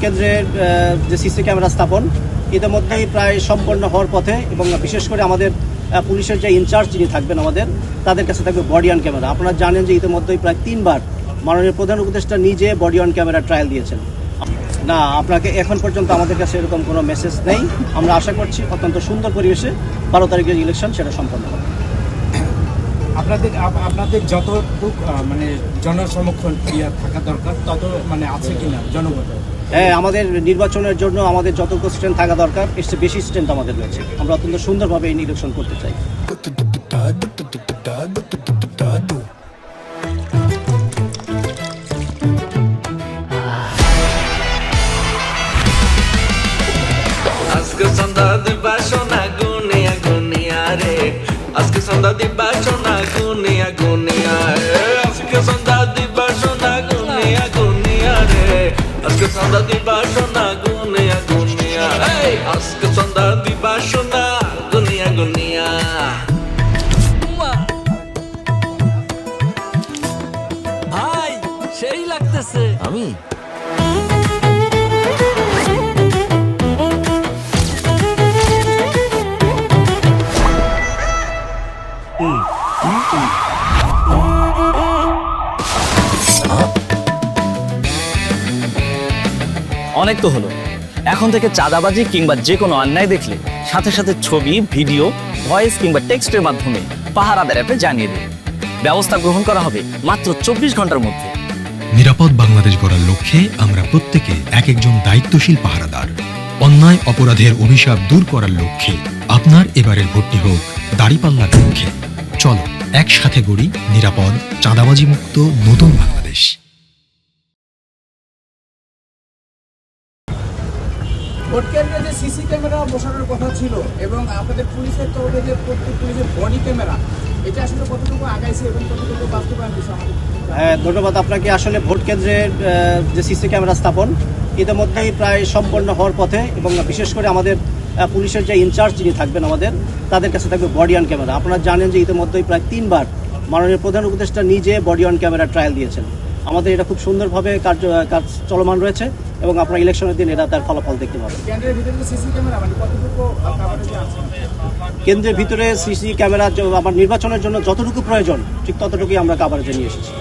কেন্দ্রের যে CC camera স্থাপন ইতিমধ্যেই প্রায় সম্পন্ন হওয়ার পথে, এবং বিশেষ করে আমাদের পুলিশের যে ইনচার্জ যিনি থাকবেন আমাদের, তাদের কাছে থাকবে বডি অন ক্যামেরা। আপনারা জানেন যে ইতিমধ্যেই প্রায় 3 বার মাননীয় প্রধান উপদেষ্টা নিজে বডি অন ক্যামেরা ট্রায়াল দিয়েছেন। না, আপনাকে এখন পর্যন্ত আমাদের কাছে এরকম কোনো মেসেজ নেই। আমরা আশা করছি অত্যন্ত সুন্দর পরিবেশে 12 তারিখের ইলেকশন সেটা সম্পন্ন হবে। আপনাদের যতটুকু মানে জনসমক্ষণ থাকা দরকার তত মানে আছে কিনা জনগণ? হ্যাঁ, আমাদের নির্বাচনের জন্য আমাদের যতটুকু স্ট্রেন্থ থাকা দরকার এর চেয়ে বেশি স্ট্রেন্থ আমাদের রয়েছে। আমরা অত্যন্ত সুন্দরভাবে এই ইলেকশন করতে চাই। আজকে সন্ধ্যা দিবা সোনা গুনিয়া গুনিয়া রে, আজকে সন্ধ্যা দিবা সোনা গুনিয়া গুনিয়া রে, আজকে সন্ধ্যা দিবা সোনা গুনিয়া গুনিয়া রে, আজকে সন্ধ্যা দিবা সোনা গুনিয়া গুনিয়া, আজকে সন্ধ্যা দিবা সোনা গুনিয়া গুনিয়া। ভাই সেই লাগতেছে। আমি অনেক তো হলো। এখন থেকে চাঁদাবাজি কিংবা যে কোনো অন্যায় দেখলে সাথে সাথে ছবি, ভিডিও, ভয়েস কিংবা টেক্সটের মাধ্যমে পাহারাদার অ্যাপে জানিয়ে দিন। ব্যবস্থা গ্রহণ করা হবে মাত্র 24 ঘন্টার মধ্যে। নিরাপদ বাংলাদেশ গড়ার লক্ষ্যে আমরা প্রত্যেকে এক একজন দায়িত্বশীল পাহারাদার। অন্যায় অপরাধের অভিশাপ দূর করার লক্ষ্যে আপনার এবারের ভোটটি হোক দাঁড়িপাল্লার লক্ষ্যে। চলো একসাথে গড়ি নিরাপদ, চাঁদাবাজি মুক্ত নতুন বাংলাদেশ। ভোট কেন্দ্রে যে সিসি ক্যামেরা বসানোর কথা ছিল এবং আপনাদের পুলিশের তরফে যে প্রত্যেক পুলিশের বডি ক্যামেরা, এটা আসলে কতটুকু আগাইছে এবং কতটুকু বাস্তবায়ন বিষয়? হ্যাঁ, ধন্যবাদ আপনাকে। আসলে ভোট কেন্দ্রের যে সিসি ক্যামেরা স্থাপন ইতিমধ্যেই প্রায় সম্পন্ন হওয়ার পথে, এবং বিশেষ করে আমাদের পুলিশের যে ইনচার্জ যিনি থাকবেন আমাদের, তাদের কাছে থাকবে বডি অন ক্যামেরা। আপনারা জানেন যে ইতিমধ্যেই প্রায় 3 বার মাননীয় প্রধান উপদেষ্টা নিজে বডি অন ক্যামেরা ট্রায়াল দিয়েছেন। আমাদের এটা খুব সুন্দরভাবে কাজ চলমান রয়েছে, এবং আপনারা ইলেকশনের দিন এটা তার ফলাফল দেখতে পাবেন। কেন্দ্রের ভিতরে সিসি ক্যামেরা মানে কতটুকু কাভারেজ আছে? কেন্দ্রের ভিতরে সিসি ক্যামেরা আমার নির্বাচনের জন্য যতটুকু প্রয়োজন ঠিক ততটুকুই আমরা কাভারেজে নিয়ে এসেছি।